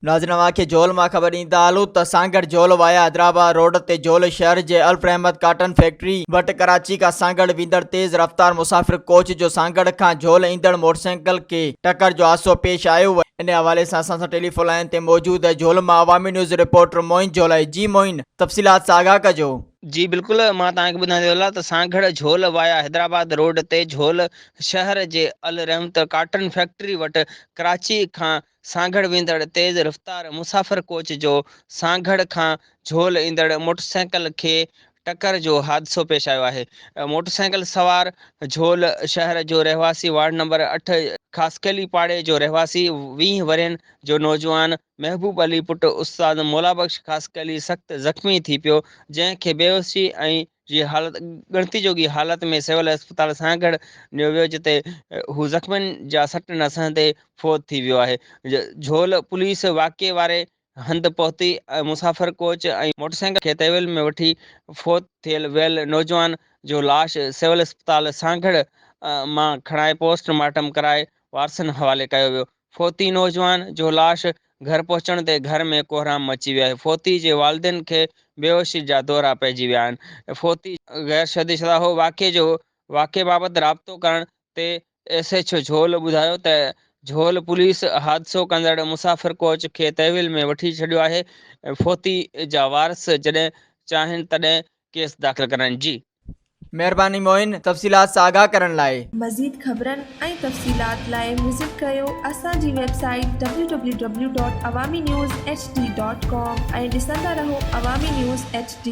नाज़रवा खे झोल मां ख़बर ईंदा हलूं त सांगड़ झोल वाया हैदराबाद रोड ते झोल शहर जे अल्फ अहमद काटन फैक्ट्री वटि कराची खां सांगड़ वेंदड़ तेज़ रफ़्तार मुसाफ़िर कोच जो सांगड़ खां झोल ईंदड़ मोटरसाइकिल खे टक्कर जो हादसो पेश आयो। इन हवाले सां असां सां टेलीफोन लाइन ते मौजूद है झोल मां अवामी न्यूज़ रिपोर्टर मोइन झोलाई। जी मोइन, तफ़सीलात सां आगाह कजो। जी बिल्कुल, मां तव्हांखे ॿुधाईंदो हलां त सांगड़ झोल वाया हैदराबाद रोड ते झोल शहर जे अल रहमत काटन फैक्ट्री वटि कराची खां सांगड़ वेंदड़ तेज़ रफ़्तार मुसाफ़िर कोच जो सांगड़ खां झोल ईंदड़ मोटरसाइकिल खे टक्कर जो हादसो पेश आयो आहे। मोटरसाइकिल सवार झोल शहर जो रहवासी वार्ड नंबर 8 खासकेली पाड़े जो रहवासी 20 वरियनि जो नौजवान महबूब अली पुट उस्ताद मौलाबख्श खासकेली सख़्तु ज़ख़्मी थी पियो, जंहिंखे बेहोशी ऐं जी हालत ॻणती जोगी हालत में सिविल अस्पताल सांगड़ नियो वियो, जिते हू ज़ख़्मनि जा सट नसण ते फ़ौत थी वियो आहे। झोल पुलिस वाक़े वारे हंधि पहुती मुसाफ़िर कोच ऐं मोटरसाइकिल खे तहवील में वठी फ़ौत थियल वियल नौजवान जो लाश सिविल अस्पताल सांगड़ मां खणाए पोस्टमार्टम कराए वारसनि हवाले कयो वियो। फ़ौती नौजवान जो लाश घर पहुचण ते घर में कोहराम मची वियो आहे। फ़ौती जे वालिदिन खे बेहोशी जा दौरा पइजी विया आहिनि। फ़ौती गैर शादीशुदा हो। वाक़े बाबति राब्तो करण ते SHO झोल ॿुधायो त झोल पुलिस हादसो कंदड़ मुसाफ़िर कोच खे तहवील में वठी छॾियो आहे। फ़ौती जा वारस जॾहिं चाहिनि तॾहिं केस दाख़िल कराइनि। जी मेहरबानी मोइन, तफ़सीलात सां आगाह करण लाइ। मज़ीद ख़बरनि ऐं तफ़सीलात लाइ विज़िट कयो असांजी वेबसाइट www.awamiNewsHD.com ऐं ॾिसंदा रहो अवामी न्यूज़ HD।